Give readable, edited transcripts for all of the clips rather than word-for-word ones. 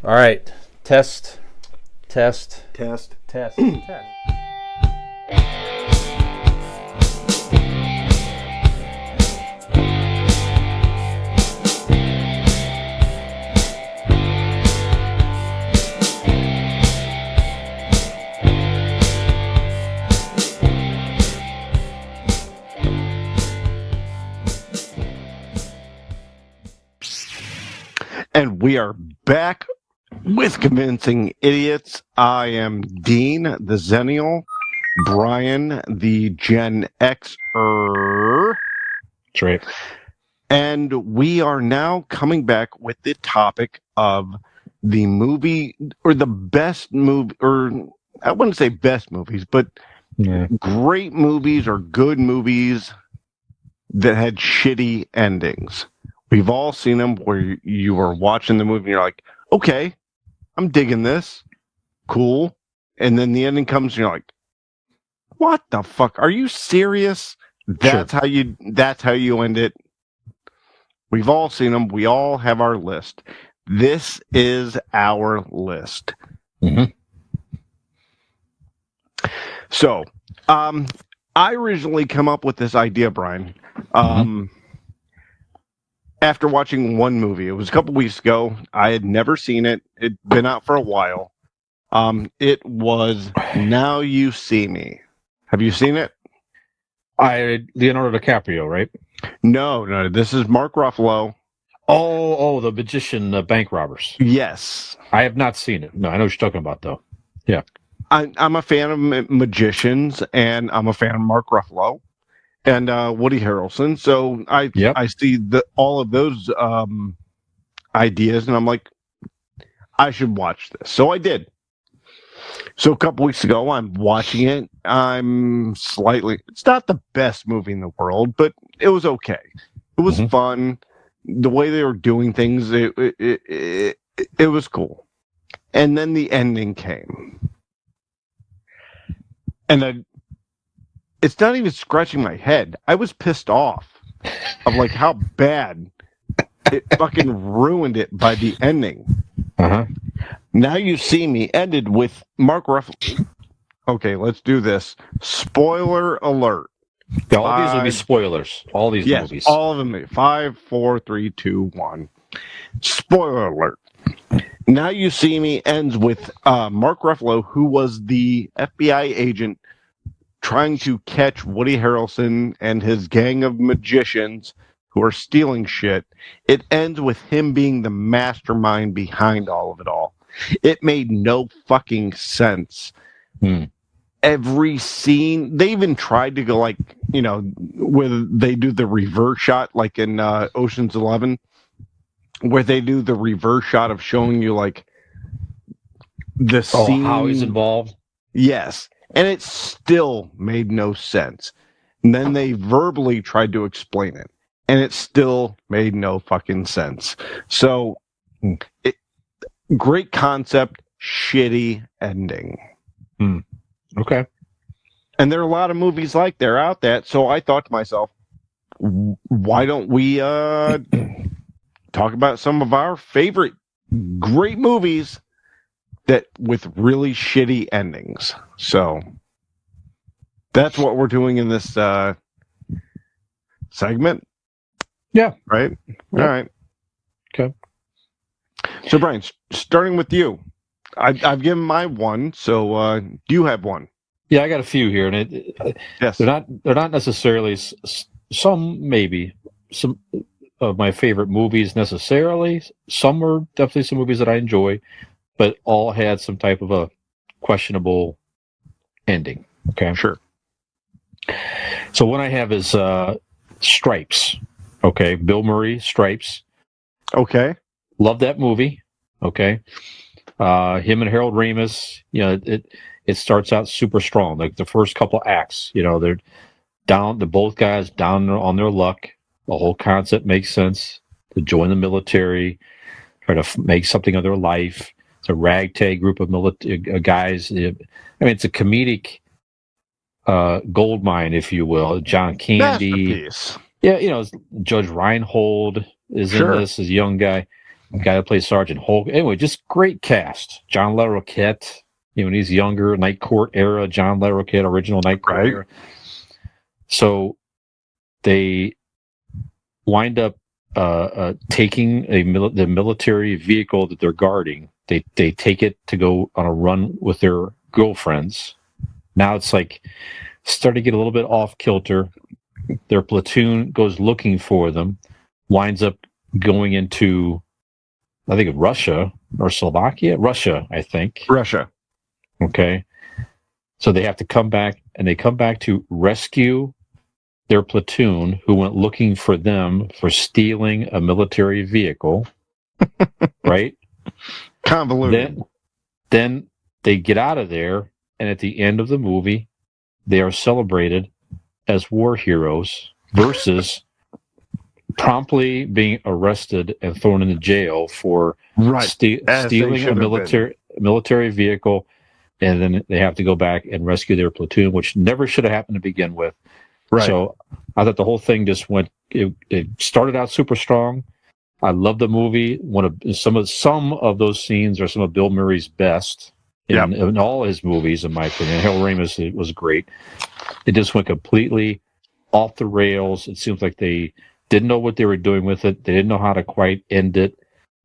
All right. Test, test, Test. test, test. And we are back with Convincing Idiots. I am Dean, the Xennial, Brian, the Gen Xer. That's right. And we are now coming back with the topic of the movie, or the best movie, or I wouldn't say best movies, but great movies or good movies that had shitty endings. We've all seen them where you are watching the movie and you're like, okay, I'm digging this. Cool. And then the ending comes and you're like, what the fuck? Are you serious? That's how you end it. We've all seen them. We all have our list. This is our list. Mm-hmm. So, I originally come up with this idea, Brian. After watching one movie. It was a couple weeks ago. I had never seen it. It'd been out for a while. It was Now You See Me. Have you seen it? Leonardo DiCaprio, right? No. This is Mark Ruffalo. Oh, the magician bank robbers. Yes. I have not seen it. No, I know what you're talking about, though. Yeah. I'm a fan of magicians, and I'm a fan of Mark Ruffalo and Woody Harrelson. So I see all of those ideas, and I'm like, I should watch this. So I did. So a couple weeks ago, I'm watching it. It's not the best movie in the world, but it was okay. It was fun. The way they were doing things, it was cool. And then the ending came. And it's not even scratching my head. I was pissed off of like how bad it fucking ruined it by the ending. Now You See Me ended with Mark Ruffalo. Okay, let's do this. Spoiler alert. All these will be spoilers. All these movies. All of them. 5, 4, 3, 2, 1. Spoiler alert. Now You See Me ends with Mark Ruffalo, who was the FBI agent trying to catch Woody Harrelson and his gang of magicians who are stealing shit. It ends with him being the mastermind behind all of it all. It made no fucking sense. Every scene, they even tried to go like, where they do the reverse shot, like in Ocean's 11, where they do the reverse shot of showing you like the scene. How he's involved? Yes. And it still made no sense. And then they verbally tried to explain it, and it still made no fucking sense. So, great concept, shitty ending. Okay. And there are a lot of movies like they're out that. So I thought to myself, why don't we talk about some of our favorite great movies that with really shitty endings. So that's what we're doing in this segment. Yeah. Right? Yep. All right. Okay. So Brian, starting with you, I've given my one. So do you have one? Yeah, I got a few here, and yes, they're not necessarily some of my favorite movies necessarily. Some are definitely some movies that I enjoy, but all had some type of a questionable ending. Okay, sure. So one I have is Stripes. Okay, Bill Murray, Stripes. Okay, love that movie. Okay, him and Harold Ramis. It starts out super strong. Like the first couple acts, they're down. The both guys down on their luck. The whole concept makes sense. To join the military, try to make something of their life. It's a ragtag group of guys. It's a comedic gold mine, if you will. John Candy. Masterpiece. Yeah, Judge Reinhold is in this, as a young guy. guy that plays Sergeant Hulk. Anyway, just great cast. John LaRoquette, when he's younger, Night Court era, John LaRoquette, original Night Court era. So they wind up taking the military vehicle that they're guarding. They take it to go on a run with their girlfriends. Now it's like starting to get a little bit off kilter. Their platoon goes looking for them, winds up going into, I think, Russia or Slovakia. Russia, I think. Russia. Okay. So they have to come back, and they come back to rescue their platoon who went looking for them for stealing a military vehicle. Right? Convoluted. Then they get out of there, and at the end of the movie, they are celebrated as war heroes versus promptly being arrested and thrown into jail for stealing a military vehicle, and then they have to go back and rescue their platoon, which never should have happened to begin with. Right. So I thought the whole thing just went. It started out super strong. I love the movie. Some of those scenes are some of Bill Murray's best in all his movies, in my opinion. Harold Ramis was great. It just went completely off the rails. It seems like they didn't know what they were doing with it. They didn't know how to quite end it,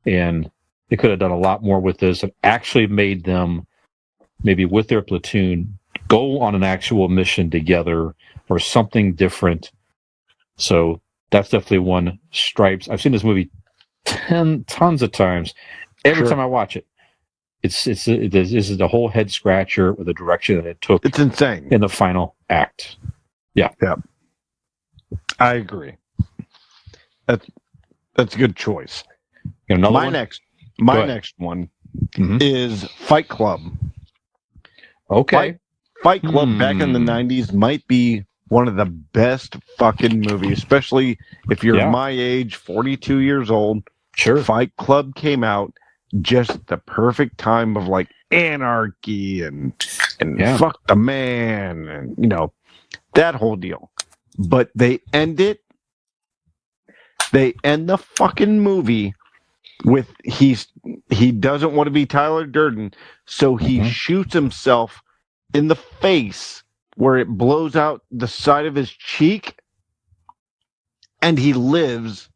and they could have done a lot more with this and actually made them, maybe with their platoon, go on an actual mission together or something different. So that's definitely one. Stripes. I've seen this movie tons of times. Every time I watch it, this is the whole head scratcher with the direction that it took. It's insane in the final act. Yeah. I agree. That's a good choice. My next one is Fight Club. Okay. Fight Club back in the 90s might be one of the best fucking movies, especially if you're my age, 42 years old. Sure. Fight Club came out just the perfect time of like anarchy and fuck the man and that whole deal. But they end the fucking movie with he doesn't want to be Tyler Durden, so he shoots himself in the face where it blows out the side of his cheek, and he lives,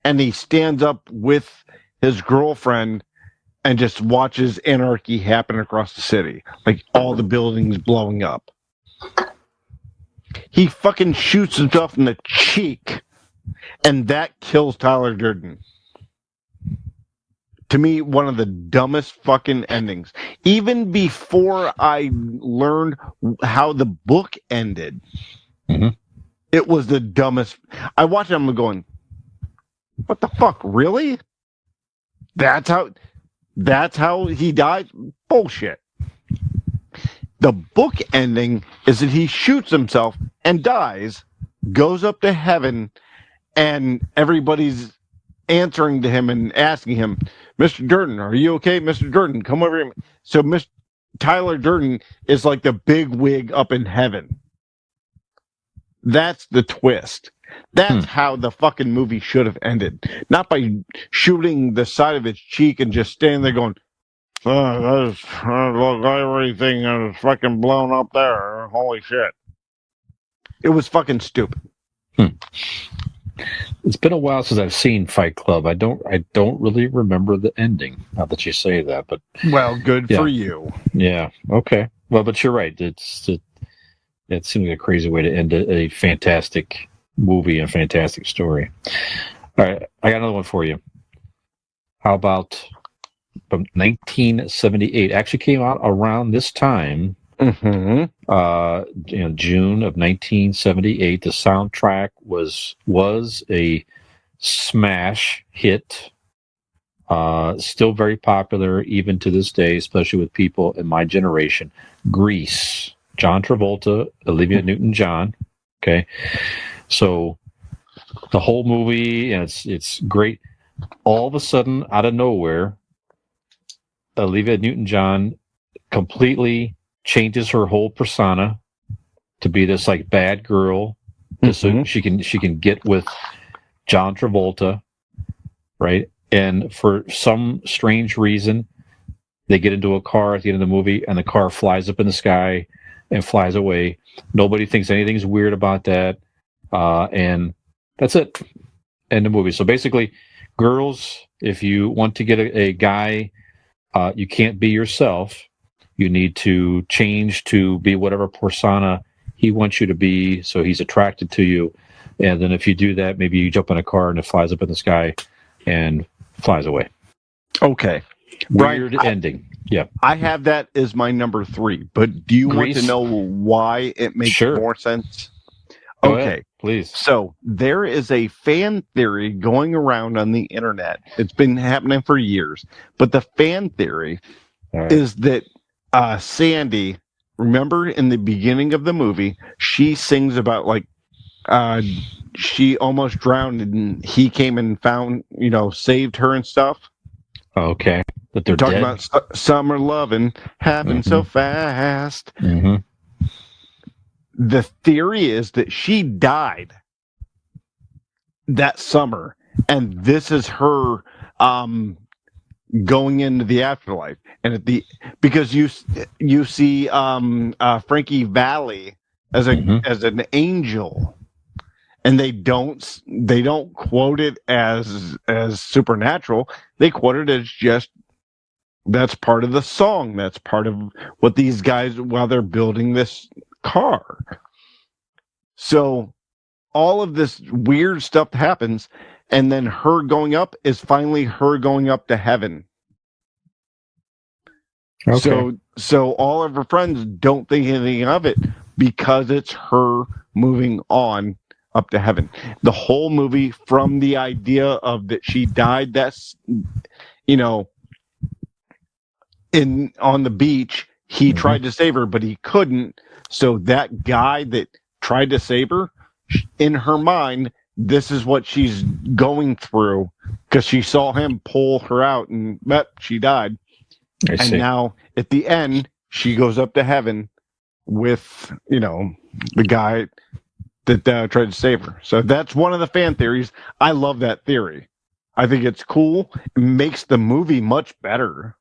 and he stands up with his girlfriend and just watches anarchy happen across the city, like all the buildings blowing up. He fucking shoots himself in the cheek, and that kills Tyler Durden. To me, one of the dumbest fucking endings. Even before I learned how the book ended, it was the dumbest. I watched it, I'm going, what the fuck, really? That's how he died? Bullshit. The book ending is that he shoots himself and dies, goes up to heaven, and everybody's answering to him and asking him, Mr. Durden, are you okay? Mr. Durden, come over here. So Tyler Durden is like the big wig up in heaven. That's the twist. That's how the fucking movie should have ended. Not by shooting the side of his cheek and just standing there going, look, everything is fucking blown up there. Holy shit. It was fucking stupid. It's been a while since I've seen Fight Club. I don't really remember the ending. Not that you say that, but good for you. Yeah. Okay. Well, but you're right. It seems like a crazy way to end a fantastic movie and fantastic story. All right, I got another one for you. How about from 1978? Actually, came out around this time. June of 1978. The soundtrack was a smash hit. Still very popular even to this day, especially with people in my generation. Grease. John Travolta, Olivia Newton-John. Okay, so the whole movie, and it's great. All of a sudden, out of nowhere, Olivia Newton-John completely changes her whole persona to be this like bad girl, so she can get with John Travolta, right? and for some strange reason, they get into a car at the end of the movie, and the car flies up in the sky and flies away. Nobody thinks anything's weird about that, and that's it. End the movie. So basically, girls, if you want to get a guy, you can't be yourself. You need to change to be whatever persona he wants you to be, so he's attracted to you. And then if you do that, maybe you jump in a car and it flies up in the sky and flies away. Okay. Weird Brian, ending. Yeah. I have that as my number 3, but do you want Grease? to know why it makes Sure. more sense? Go Okay. ahead, please. So there is a fan theory going around on the internet. It's been happening for years, but the fan theory is that Sandy, remember in the beginning of the movie, she sings about like she almost drowned and he came and found, saved her and stuff. Okay. That they're Talking dead. about summer loving happened so fast. Mm-hmm. The theory is that she died that summer, and this is her going into the afterlife. And because you see Frankie Valli as an angel, and they don't quote it as supernatural. They quote it as just that's part of the song. That's part of what these guys, while they're building this car. So all of this weird stuff happens, and then her going up is finally her going up to heaven. Okay. So all of her friends don't think anything of it because it's her moving on up to heaven. The whole movie, from the idea of that she died, that's on the beach, he tried to save her, but he couldn't. So that guy that tried to save her, in her mind, this is what she's going through because she saw him pull her out and she died. And now at the end, she goes up to heaven with, the guy that tried to save her. So that's one of the fan theories. I love that theory. I think it's cool. It makes the movie much better.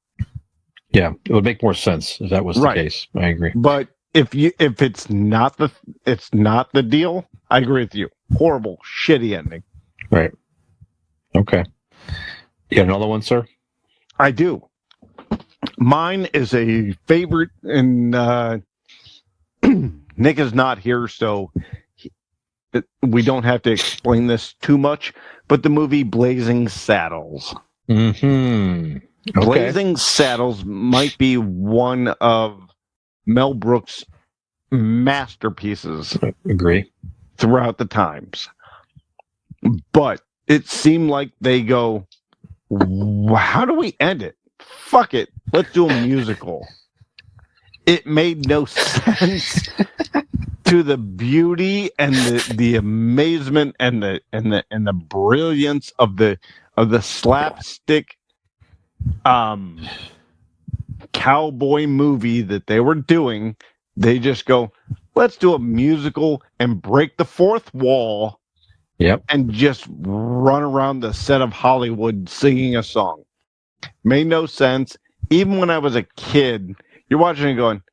Yeah, it would make more sense if that was the case. I agree. But if it's not the deal, I agree with you. Horrible, shitty ending. Right. Okay. You got another one, sir? I do. Mine is a favorite, and Nick is not here, so we don't have to explain this too much. But the movie Blazing Saddles. Mm-hmm. Okay. Blazing Saddles might be one of Mel Brooks' masterpieces. Agree. Throughout the times. But it seemed like they go, how do we end it? Fuck it. Let's do a musical. It made no sense to the beauty and the amazement and the brilliance of the slapstick cowboy movie that they were doing. They just go, let's do a musical and break the fourth wall. Yep. And just run around the set of Hollywood singing a song. Made no sense. Even when I was a kid, you're watching and going,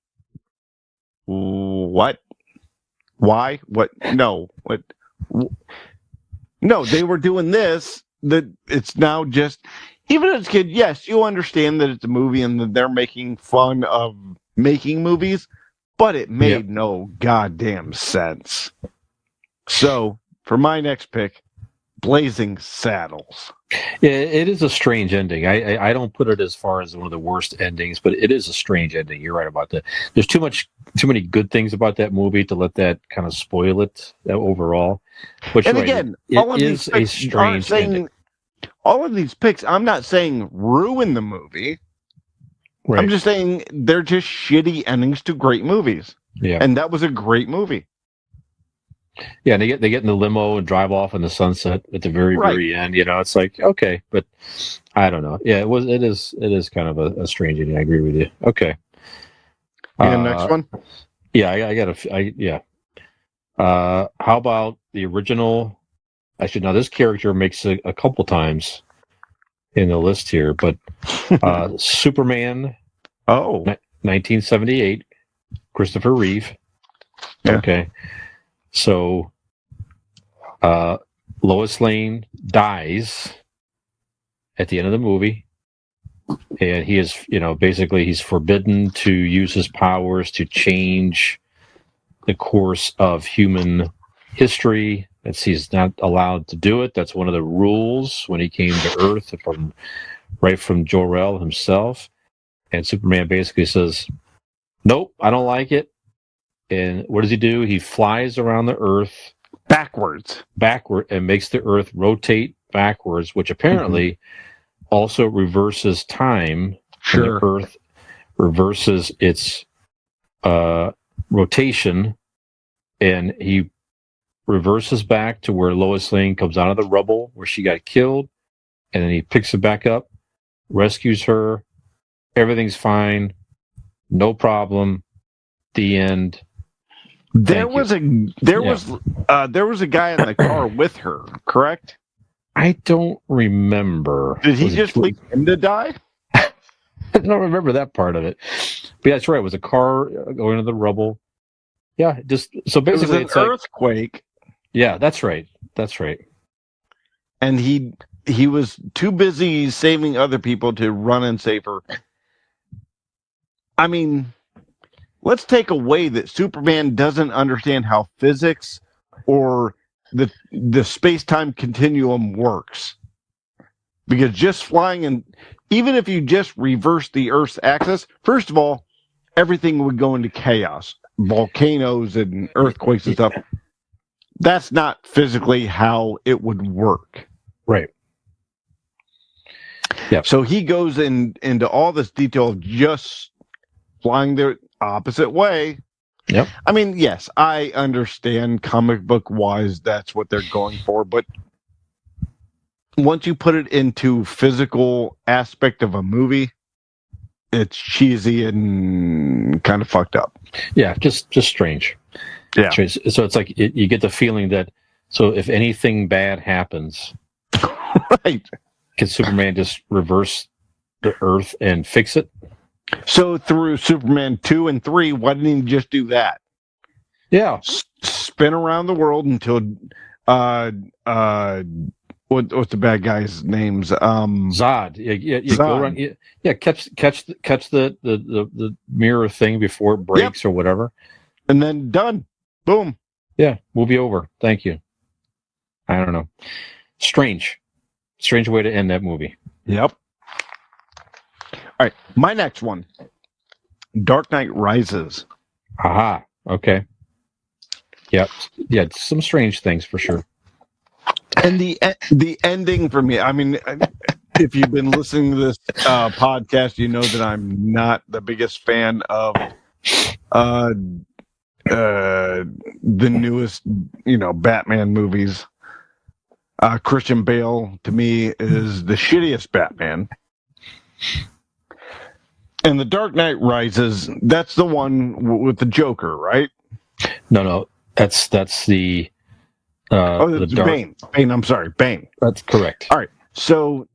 what? Why? What? No. What? No, they were doing this. That it's now just, even as a kid, yes, you understand that it's a movie and that they're making fun of making movies, but it made no goddamn sense. So, for my next pick, Blazing Saddles. Yeah, it is a strange ending. I don't put it as far as one of the worst endings, but it is a strange ending. You're right about that. There's too many good things about that movie to let that kind of spoil it overall. But and again, it is a strange ending. All of these picks, I'm not saying ruin the movie. Right. I'm just saying they're just shitty endings to great movies. Yeah, and that was a great movie. Yeah, and they get in the limo and drive off in the sunset at the very end. It's like, okay, but I don't know. Yeah, it is kind of a strange ending. I agree with you. Okay. Next one. Yeah, I got how about the original? Actually, now this character makes a couple times in the list here, but Superman, Oh, 1978, Christopher Reeve. Yeah. Okay, so Lois Lane dies at the end of the movie, and he is, basically he's forbidden to use his powers to change the course of human history. He's not allowed to do it. That's one of the rules when he came to Earth from Jor-El himself. And Superman basically says, "Nope, I don't like it." And what does he do? He flies around the Earth backward, and makes the Earth rotate backwards, which apparently also reverses time. Sure. The Earth reverses its rotation, and he reverses back to where Lois Lane comes out of the rubble where she got killed, and then he picks it back up, rescues her. Everything's fine, no problem. The end. There was a guy in the car with her, correct? I don't remember. Did he just leave him to die? I don't remember that part of it. But yeah, that's right. It was a car going to the rubble. Yeah, so basically it was an earthquake. Yeah, that's right. That's right. And he was too busy saving other people to run and save her. I mean, let's take away that Superman doesn't understand how physics or the space-time continuum works. Because just flying, and even if you just reverse the Earth's axis, first of all, everything would go into chaos. Volcanoes and earthquakes and stuff. That's not physically how it would work. Right. Yeah. So he goes into all this detail of just flying the opposite way. Yep. I mean, yes, I understand comic book wise that's what they're going for, but once you put it into physical aspect of a movie, it's cheesy and kind of fucked up. Yeah, just strange. Yeah. Strange. So it's like you get the feeling that if anything bad happens, right, can Superman just reverse the Earth and fix it? So through Superman 2 and 3, why didn't he just do that? Yeah. Spin around the world until what's the bad guy's names? Zod. Yeah, Zod. Go around. Yeah, catch the mirror thing before it breaks or whatever. And then done. Boom. Yeah, movie over. Thank you. I don't know. Strange way to end that movie. Yep. All right, my next one, Dark Knight Rises. Aha. Okay. Yep. Yeah, some strange things for sure. And the ending for me, I mean, if you've been listening to this podcast, you know that I'm not the biggest fan of the newest, Batman movies. Christian Bale, to me, is the shittiest Batman. And The Dark Knight Rises, that's the one with the Joker, right? No, that's the Bane. I'm sorry, Bane. That's correct. All right. So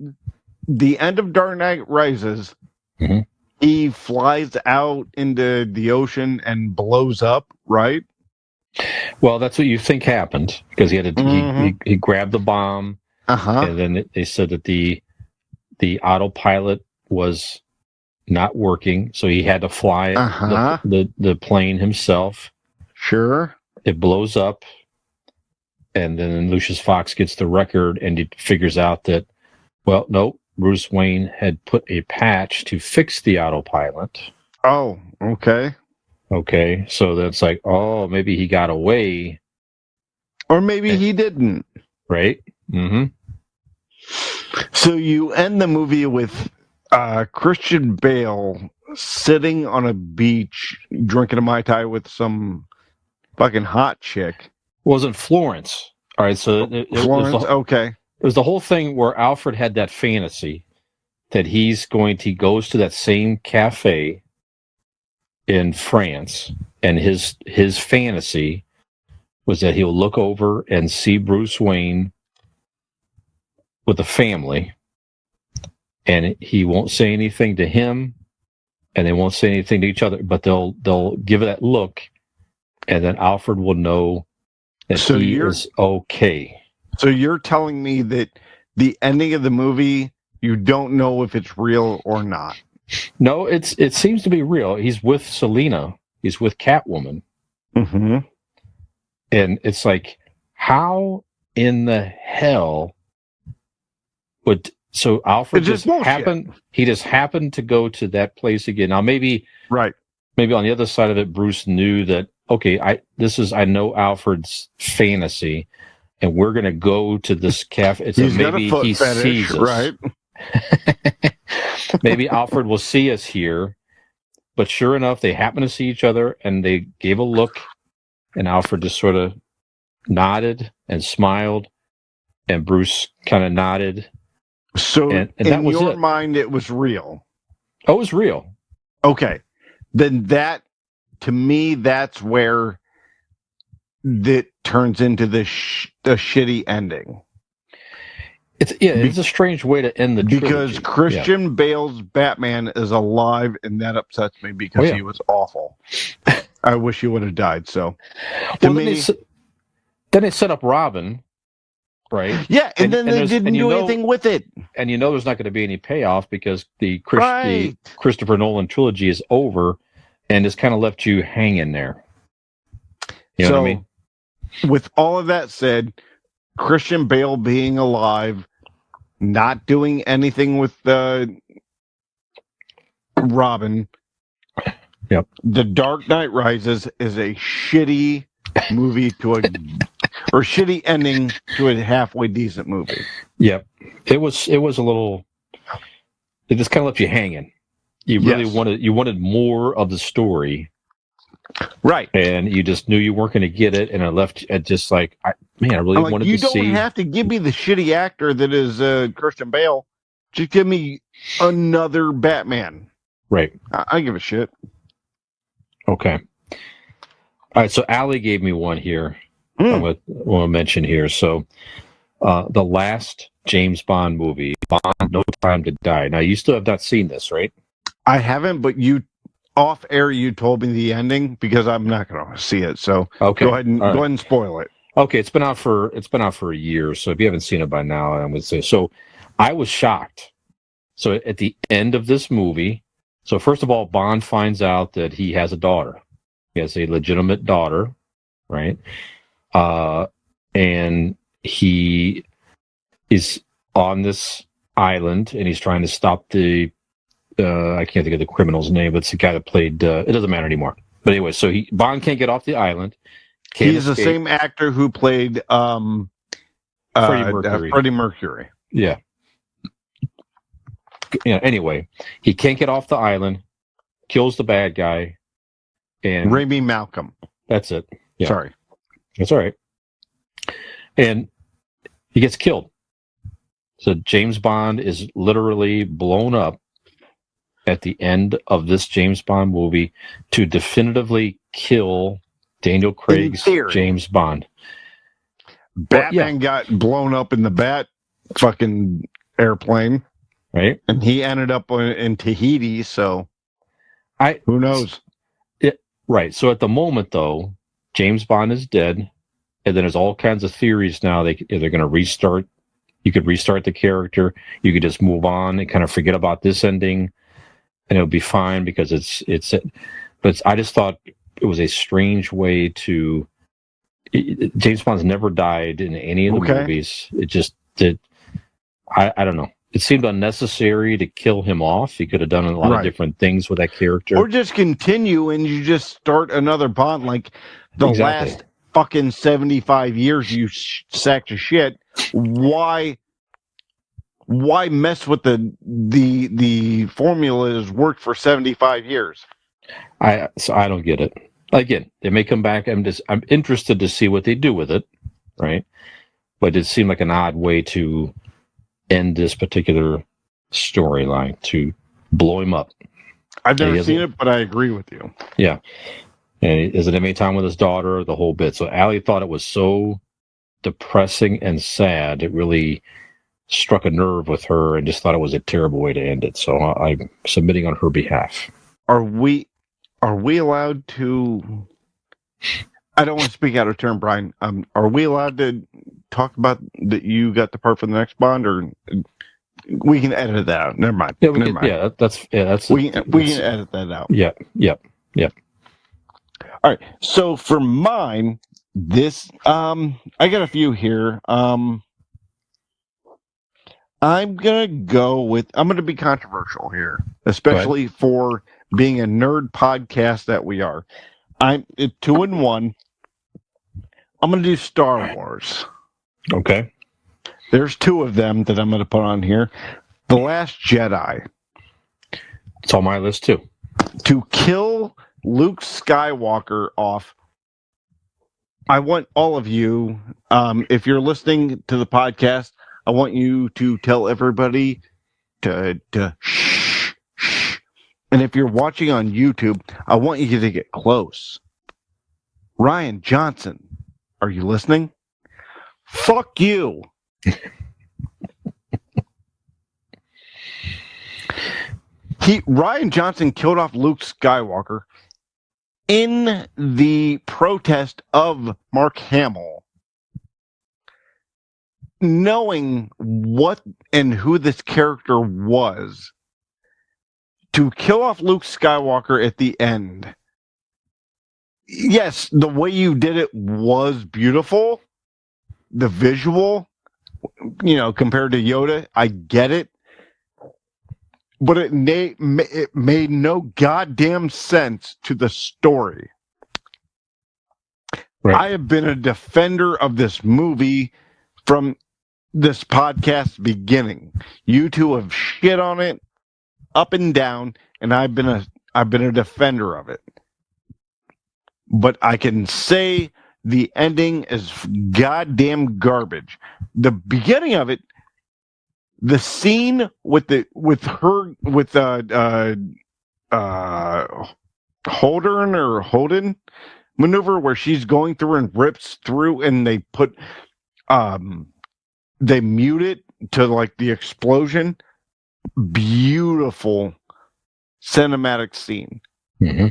the end of Dark Knight Rises, he flies out into the ocean and blows up, right? Well, that's what you think happened because he had he grabbed the bomb, and then they said that the autopilot was not working, so he had to fly the plane himself. Sure. It blows up, and then Lucius Fox gets the record, and he figures out that, well, no, Bruce Wayne had put a patch to fix the autopilot. Oh, okay. Okay, so that's like, oh, maybe he got away. Or maybe he didn't. Right? Mm-hmm. So you end the movie with Christian Bale sitting on a beach drinking a Mai Tai with some fucking hot chick. Wasn't Florence. All right, so Florence, okay. It was the whole thing where Alfred had that fantasy that he goes to that same cafe in France, and his fantasy was that he'll look over and see Bruce Wayne with a family, and he won't say anything to him, and they won't say anything to each other, but they'll give that look, and then Alfred will know that he is okay. So you're telling me that the ending of the movie, you don't know if it's real or not? No, it seems to be real. He's with Selena. He's with Catwoman. Mm-hmm. And it's like, how in the hell would... So Alfred just happened to go to that place again. Now maybe on the other side of it, Bruce knew that, okay, I know Alfred's fantasy, and we're going to go to this cafe. He's got a foot fetish, sees us. Right? Maybe Alfred will see us here, but sure enough, they happen to see each other, and they gave a look, and Alfred just sort of nodded and smiled, and Bruce kind of nodded. So and in your mind, it was real. Oh, it was real. Okay. Then that, to me, that's where that turns into the shitty ending. It's a strange way to end the trilogy. Because Christian Bale's Batman is alive, and that upsets me because he was awful. I wish he would have died. So, then they set up Robin, right? Yeah, and then they didn't do anything with it. And there's not going to be any payoff because the Christopher Nolan trilogy is over, and it's kind of left you hanging there. You know what I mean? With all of that said, Christian Bale being alive, not doing anything with Robin. Yep. The Dark Knight Rises is a shitty movie or shitty ending to a halfway decent movie. Yep. It was a little. It just kind of left you hanging. You really wanted more of the story. Right. And you just knew you weren't going to get it, and it left it just like, I really wanted to see. You don't have to give me the shitty actor that is Christian Bale. Just give me another Batman. Right. I give a shit. Okay. All right, so Allie gave me one here. I want to mention here. So the last James Bond movie, Bond, No Time to Die. Now, you still have not seen this, right? I haven't, but you... Off air, you told me the ending because I'm not going to see it. So go ahead and spoil it. Okay, it's been out for a year. So if you haven't seen it by now, I would say so. I was shocked. So at the end of this movie, so first of all, Bond finds out that he has a daughter. He has a legitimate daughter, right? And he is on this island, and he's trying to stop the. I can't think of the criminal's name, but it's the guy that played. It doesn't matter anymore. But anyway, so Bond can't get off the island. He's the same actor who played Freddie Mercury. Yeah. Anyway, he can't get off the island. Kills the bad guy. And Rami Malcolm. That's it. Yeah. Sorry. That's all right. And he gets killed. So James Bond is literally blown up at the end of this James Bond movie to definitively kill Daniel Craig's James Bond. Batman got blown up in the Bat fucking airplane. Right. And he ended up in Tahiti, so who knows? Right. So at the moment, though, James Bond is dead, and then there's all kinds of theories now. They're going to restart. You could restart the character. You could just move on and kind of forget about this ending, and it'll be fine because it's. But I just thought it was a strange way to. James Bond's never died in any of the movies. It just did. I don't know. It seemed unnecessary to kill him off. He could have done a lot of different things with that character. Or just continue and you just start another Bond like the last fucking 75 years you sacked of shit. Why mess with the formula that has worked for 75 years? I don't get it. Again, they may come back. I'm interested to see what they do with it, right? But it seemed like an odd way to end this particular storyline, to blow him up. I've never seen it, but I agree with you. Yeah. And is it any time with his daughter, the whole bit. So Allie thought it was so depressing and sad. It really struck a nerve with her and just thought it was a terrible way to end it. So I'm submitting on her behalf. Are we allowed to? I don't want to speak out of turn, Brian. Are we allowed to talk about that you got the part for the next Bond, or we can edit that out? Never mind. Yeah, Never mind. We can edit that out. Yep. All right. So for mine, this I got a few here. I'm gonna be controversial here, especially for being a nerd podcast that we are. I'm 2-1. I'm gonna do Star Wars. Okay. There's 2 of them that I'm gonna put on here. The Last Jedi. It's on my list too. To kill Luke Skywalker off. I want all of you, if you're listening to the podcast, I want you to tell everybody to shh. And if you're watching on YouTube, I want you to get close. Ryan Johnson, are you listening? Fuck you. Ryan Johnson killed off Luke Skywalker in the protest of Mark Hamill, knowing what and who this character was, to kill off Luke Skywalker at the end. Yes, the way you did it was beautiful. The visual, compared to Yoda, I get it. But it made no goddamn sense to the story. Right. I have been a defender of this movie from this podcast beginning. You two have shit on it up and down, and I've been a defender of it. But I can say the ending is goddamn garbage. The beginning of it, the scene with Holden maneuver where she's going through and rips through, and they mute it to like the explosion. Beautiful cinematic scene. Mm-hmm.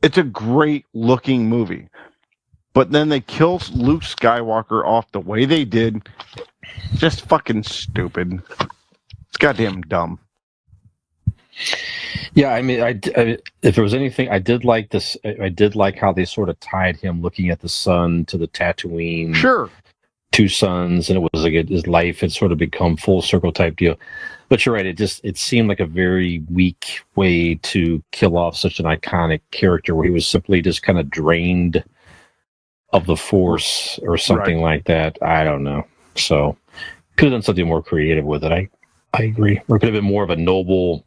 It's a great looking movie. But then they kill Luke Skywalker off the way they did. Just fucking stupid. It's goddamn dumb. Yeah, I mean, if there was anything, I did like this. I did like how they sort of tied him looking at the sun to the Tatooine. Sure. 2 suns, and it was like his life had sort of become full circle type deal. But you're right. It seemed like a very weak way to kill off such an iconic character, where he was simply just kind of drained of the Force or something like that. I don't know. So could have done something more creative with it. I agree. Or it could have been more of a noble,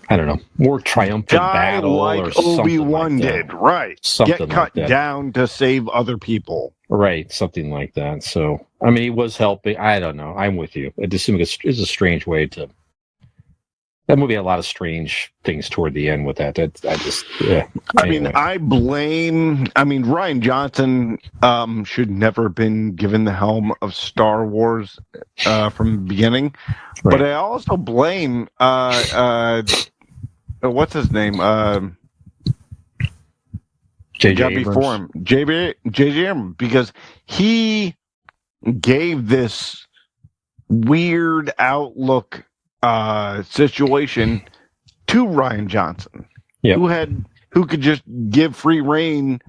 I don't know, more triumphant battle, like or something Obi-Wan like did. Right. Something Get cut like that. down to save other people. Right, something like that. So, I mean, he was helping. I don't know. I'm with you. It just seemed like it's a strange way to. That movie had a lot of strange things toward the end with that. Ryan Johnson should never have been given the helm of Star Wars from the beginning. Right. But I also blame what's his name? J.J. Abrams. J.J. Abrams, because he gave this weird outlook situation to Ryan Johnson, who could just give free reign,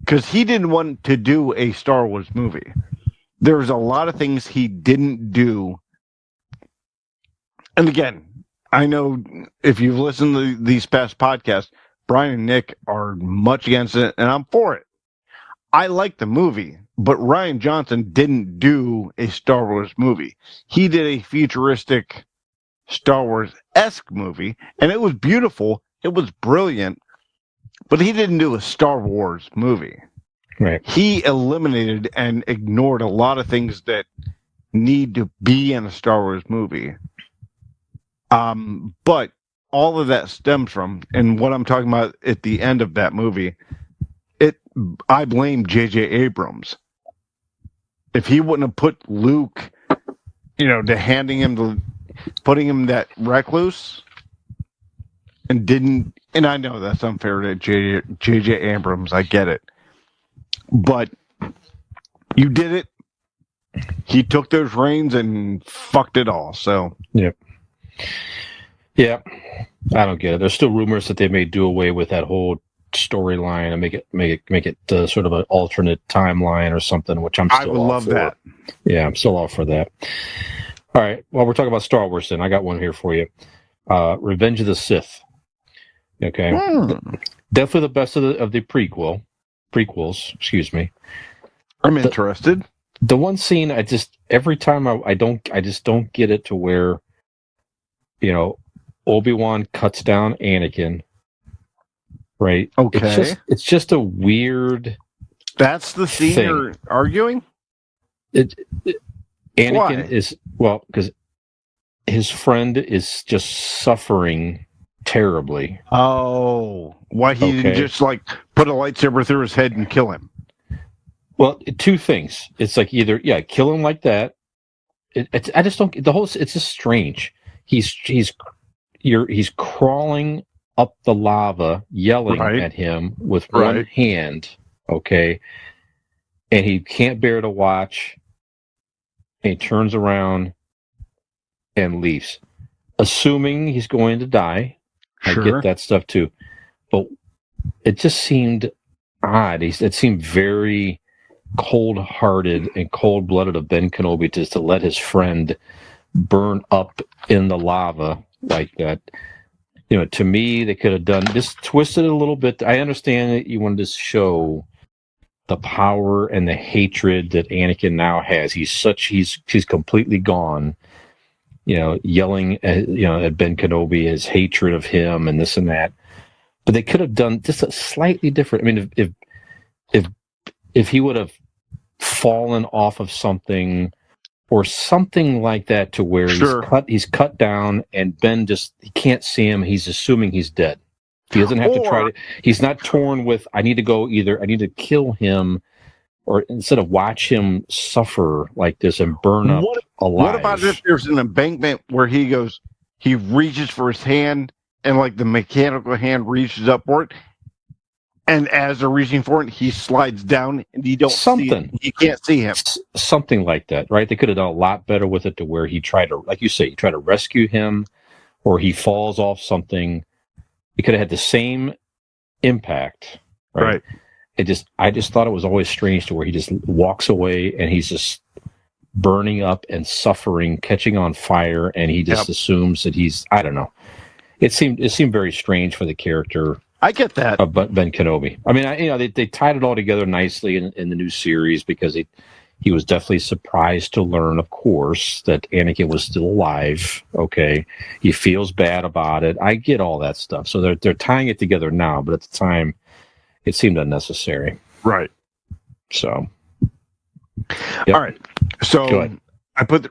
because he didn't want to do a Star Wars movie. There's a lot of things he didn't do. And again, I know if you've listened to these past podcasts, Brian and Nick are much against it, and I'm for it. I like the movie, but Ryan Johnson didn't do a Star Wars movie. He did a futuristic Star Wars-esque movie, and it was beautiful. It was brilliant, but he didn't do a Star Wars movie. Right. He eliminated and ignored a lot of things that need to be in a Star Wars movie. But all of that stems from, and what I'm talking about at the end of that movie, I blame J.J. Abrams. if he wouldn't have put Luke, to putting him that recluse, and didn't. And I know that's unfair to J.J. Abrams. I get it, but you did it. He took those reins and fucked it all. So Yep. Yeah, I don't get it. There's still rumors that they may do away with that whole storyline and make it sort of an alternate timeline or something, which I'm still I would all love for. that. Yeah, I'm still all for that. All right. Well, we're talking about Star Wars then. I got one here for you. Revenge of the Sith. Okay. Definitely the best of the prequels. Excuse me. I'm interested. The one scene every time I just don't get it to where, Obi-Wan cuts down Anakin. Right. Okay. It's just a weird. That's the scene thing. you're arguing? Anakin Why? is because his friend is just suffering terribly. Oh, why he didn't just put a lightsaber through his head and kill him? Well, two things. It's like either kill him like that. I just don't. It's just strange. He's crawling up the lava, yelling at him with one hand. Okay, and he can't bear to watch. And he turns around and leaves, assuming he's going to die. Sure. I get that stuff too, but it just seemed odd. It seemed very cold-hearted and cold-blooded of Ben Kenobi just to let his friend burn up in the lava like that. To me, they could have done just twisted it a little bit. I understand that you wanted to show the power and the hatred that Anakin now has. He's completely gone. Yelling at Ben Kenobi, his hatred of him and this and that. But they could have done just a slightly different. I mean, if he would have fallen off of something or something like that to where he's cut down and Ben he can't see him. He's assuming he's dead. He doesn't have to try to. He's not torn with. I need to kill him, or instead of watch him suffer like this and burn up alive. What about if there's an embankment where he reaches for his hand and the mechanical hand reaches up for it, and as they're reaching for it, he slides down and you don't see him. You can't see him. Something like that, right? They could have done a lot better with it to where he tried to, like you say, try to rescue him, or he falls off something. He could have had the same impact, right? I just thought it was always strange to where he just walks away and he's just burning up and suffering, catching on fire, and he just assumes that he's. I don't know. It seemed very strange for the character. I get that. Of Ben Kenobi. I mean, they tied it all together nicely in the new series because he was definitely surprised to learn, of course, that Anakin was still alive. Okay, he feels bad about it. I get all that stuff. So they're tying it together now, but at the time, it seemed unnecessary. Right. So. Yep. All right. So I put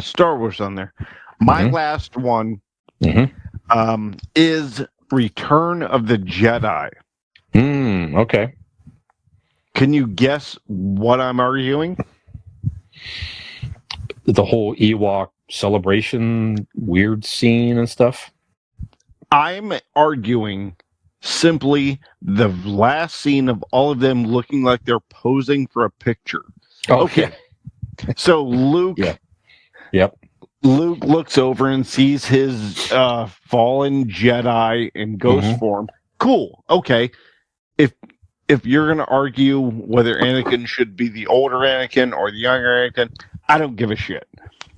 Star Wars on there. My last one is Return of the Jedi. Okay. Can you guess what I'm arguing? The whole Ewok celebration weird scene and stuff? I'm arguing simply the last scene of all of them looking like they're posing for a picture. Okay. So Luke. Yep. Luke looks over and sees his fallen Jedi in ghost form. Cool. Okay. If you're going to argue whether Anakin should be the older Anakin or the younger Anakin, I don't give a shit.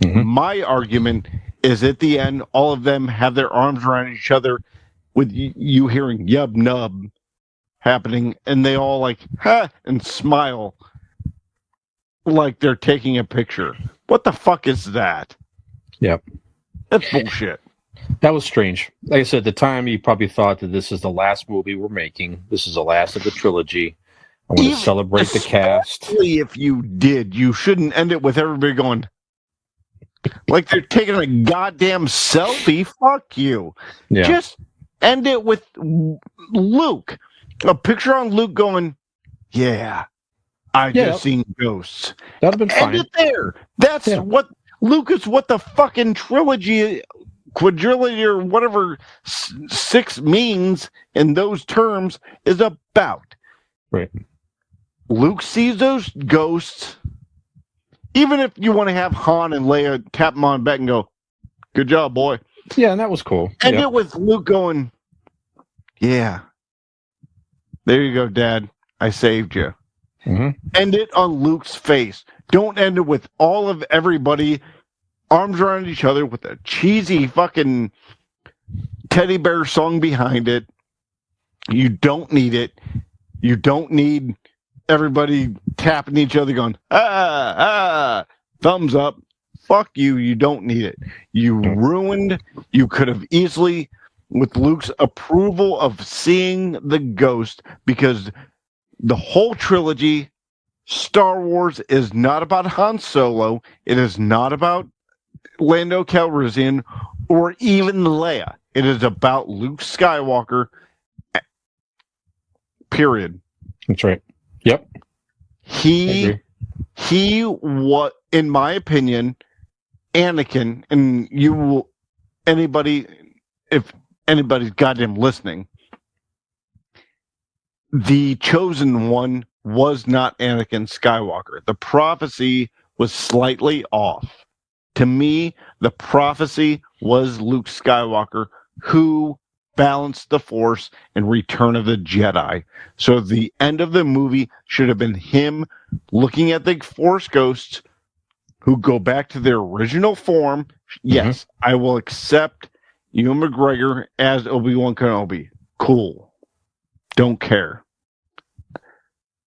My argument is at the end, all of them have their arms around each other with you hearing yub nub happening, and they all and smile like they're taking a picture. What the fuck is that? Yep. That's bullshit. That was strange. Like I said, at the time, you probably thought that this is the last movie we're making. This is the last of the trilogy. I want to celebrate the cast. Especially if you did, you shouldn't end it with everybody going like they're taking a goddamn selfie. Fuck you. Yeah. Just end it with Luke. A picture on Luke going, yeah, I just seen ghosts. That'd have been fine. End it there. That's what Lucas. What the fucking trilogy, quadrilogy, or whatever six means in those terms is about. Right. Luke sees those ghosts. Even if you want to have Han and Leia tap him on the back and go, "Good job, boy." Yeah, and that was cool. End it with Luke going, "Yeah, there you go, Dad. I saved you." Mm-hmm. End it on Luke's face. Don't end it with all of everybody arms around each other with a cheesy fucking teddy bear song behind it. You don't need it. You don't need everybody tapping each other going, thumbs up. Fuck you. You don't need it. You ruined. You could have easily, with Luke's approval of seeing the ghost, because the whole trilogy, Star Wars, is not about Han Solo. It is not about Lando Calrissian or even Leia. It is about Luke Skywalker. Period. That's right. Yep. He what, in my opinion, Anakin, and you will, anybody, if anybody's goddamn listening, the chosen one was not Anakin Skywalker. The prophecy was slightly off. To me, the prophecy was Luke Skywalker, who balanced the Force in Return of the Jedi. So the end of the movie should have been him looking at the Force ghosts who go back to their original form. Yes, I will accept Ewan McGregor as Obi-Wan Kenobi. Cool. Don't care.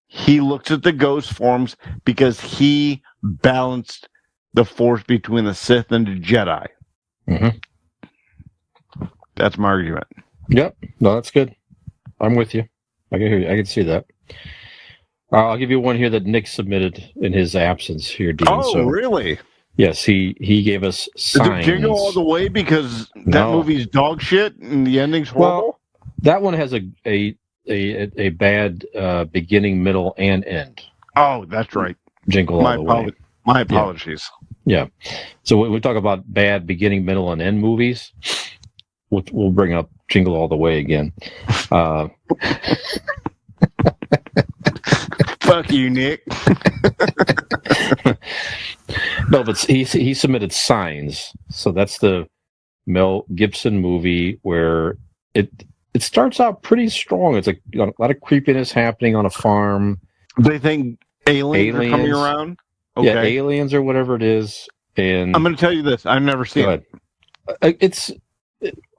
He looks at the ghost forms because he balanced the Force between the Sith and the Jedi. Mm-hmm. That's my argument. Yep. No, that's good. I'm with you. I can hear you. I can see that. I'll give you one here that Nick submitted in his absence here, Dean. Oh, really? Yes, he gave us signs. Is it Jingle All the Way because that movie's dog shit and the ending's horrible? Well, that one has a bad beginning, middle, and end. Oh, that's right. Jingle All the Way. My apologies. Yeah. So when we talk about bad beginning, middle, and end movies, we'll bring up Jingle All the Way again. Fuck you, Nick. No, but he submitted Signs. So that's the Mel Gibson movie where it starts out pretty strong. It's a lot of creepiness happening on a farm. They think aliens are coming around? Okay. Yeah, aliens or whatever it is. And I'm going to tell you this. I've never seen it. It's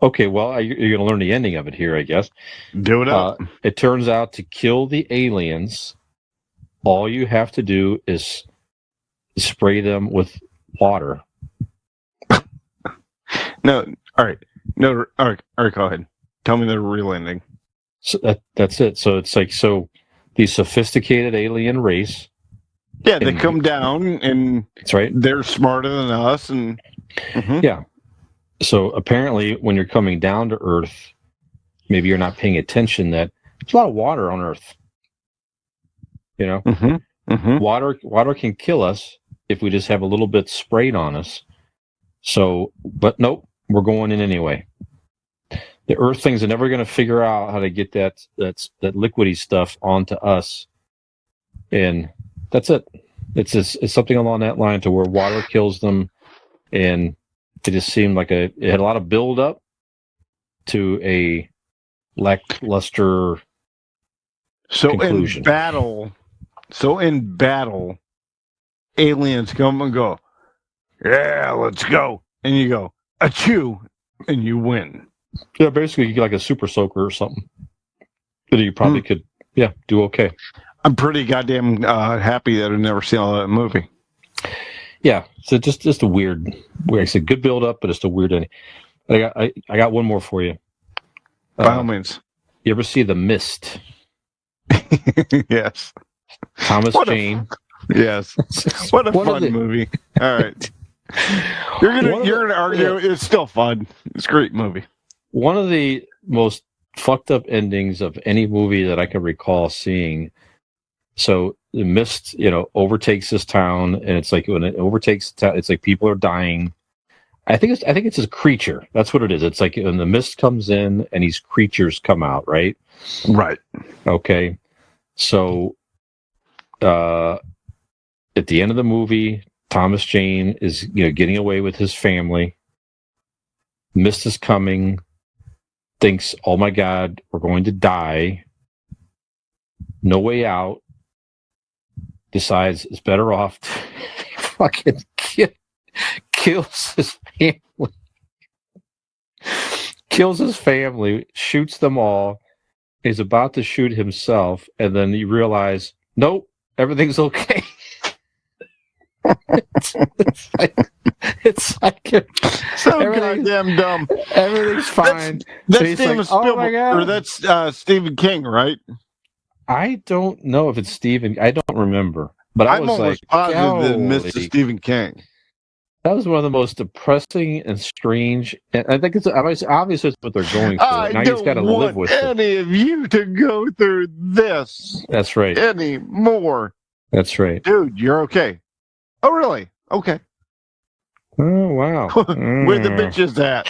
okay. Well, you're going to learn the ending of it here, I guess. Do it up. It turns out to kill the aliens, all you have to do is spray them with water. No. All right. No. All right. Go ahead. Tell me the real ending. So that's it. So it's like, the sophisticated alien race. Yeah, they come down and that's right. They're smarter than us, and yeah. So apparently, when you're coming down to Earth, maybe you're not paying attention that there's a lot of water on Earth. You know, water can kill us if we just have a little bit sprayed on us. So, but nope, we're going in anyway. The Earth things are never going to figure out how to get that liquidy stuff onto us, and that's it. It's something along that line to where water kills them, and it just seemed like it had a lot of build up to a lackluster conclusion. In battle, aliens come and go, yeah, let's go, and you go, achoo, and you win. Yeah, basically, you get like a super soaker or something that you probably could, do okay. I'm pretty goddamn happy that I've never seen all that movie. Yeah, so just a weird. It's a good build up, but it's a weird ending. I got one more for you. By all means. You ever see The Mist? Yes. Thomas Jane. Yes. What a fun movie. All right. You're gonna argue. Yeah. It's still fun. It's a great movie. One of the most fucked up endings of any movie that I can recall seeing. So the mist, overtakes this town, and it's like when it overtakes the town, it's like people are dying. I think it's a creature. That's what it is. It's like when the mist comes in and these creatures come out, right? Right. Okay. So at the end of the movie, Thomas Jane is getting away with his family. Mist is coming, thinks, oh my God, we're going to die. No way out. Decides it's better off to fucking kills his family. Kills his family, shoots them all. He's about to shoot himself, and then you realize, nope, everything's okay. it's like so goddamn dumb. Everything's fine. That's so Steven like, Spielberg, oh my God. or that's Stephen King, right? I don't know if it's Stephen. I don't remember. But I'm almost positive that Mr. Stephen King. That was one of the most depressing and strange. And I think it's obviously it's what they're going for. I now you just got to live with it. any of you to go through this. That's right. Anymore. That's right. Dude, you're okay. Oh, really? Okay. Oh, wow. Where the bitch is at?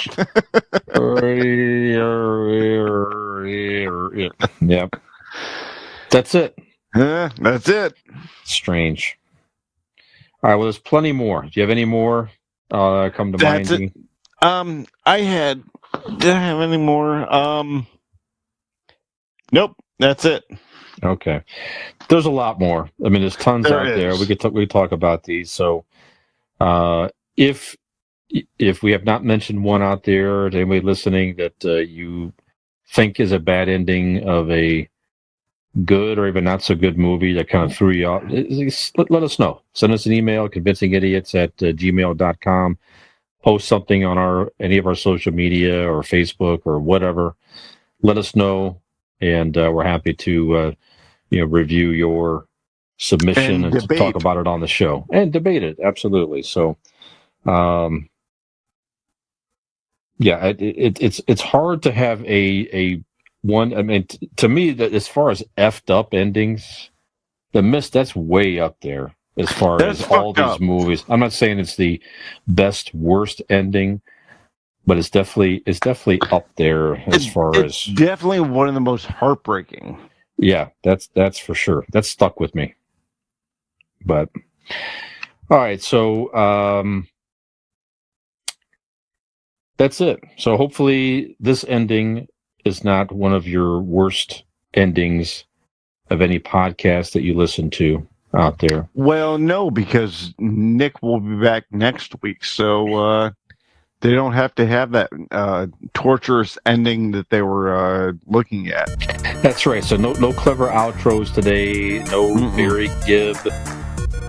Yep. That's it. That's it. Strange. All right. Well, there's plenty more. Do you have any more come to mind? That's it. Did I have any more? Nope. That's it. Okay. There's a lot more. I mean, there's tons out there. We could talk about these. So, if we have not mentioned one out there to anybody listening that you think is a bad ending of a good or even not so good movie that kind of threw you off, let us know. Send us an email, convincingidiots@gmail.com. Post something on any of our social media or Facebook or whatever. Let us know, and we're happy to review your submission and to talk about it on the show and debate it. Absolutely. So, it's hard to have a one. I mean, to me, that as far as effed up endings, The Mist, that's way up there as far as all these movies. I'm not saying it's the best worst ending, but it's definitely up there as far as definitely one of the most heartbreaking. Yeah, that's for sure. That stuck with me. But all right, so that's it. So hopefully this ending is not one of your worst endings of any podcast that you listen to out there. Well, no, because Nick will be back next week, so they don't have to have that torturous ending that they were looking at. That's right. So no clever outros today. No Barry Gibb.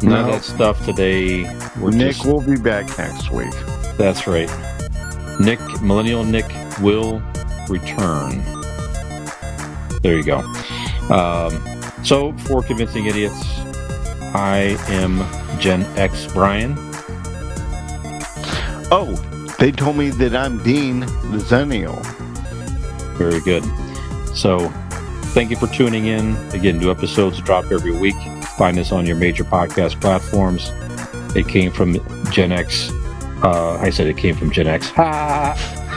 None of that stuff today. Nick will be back next week. That's right. Millennial Nick will return. There you go. So for Convincing Idiots, I am GenX Brian. Oh, they told me that I'm Dean, the Xennial. Very good. So thank you for tuning in. Again, new episodes drop every week. Find us on your major podcast platforms. It came from GenX. I said it came from GenX.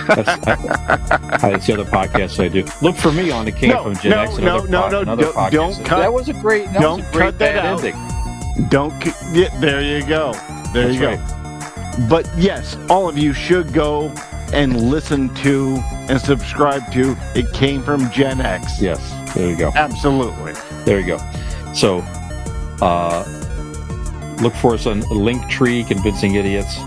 That's the other podcast I do. Look for me on It Came from GenX. Another podcast. Don't cut. That was a great. Don't cut that out. Ending. Don't. There you go. There you go. But yes, all of you should go and listen to and subscribe to It Came from GenX. Yes. There you go. Absolutely. There you go. So, look for us on Linktree, Convincing Idiots,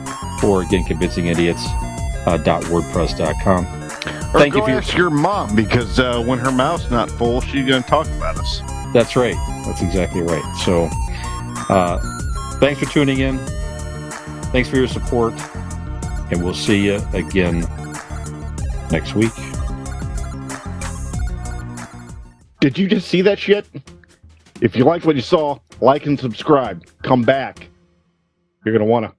or again, convincingidiots.wordpress.com. Thank you. Ask your mom, because when her mouth's not full, she's going to talk about us. That's right. That's exactly right. So, thanks for tuning in. Thanks for your support, and we'll see you again next week. Did you just see that shit? If you liked what you saw, like and subscribe. Come back. You're going to want to.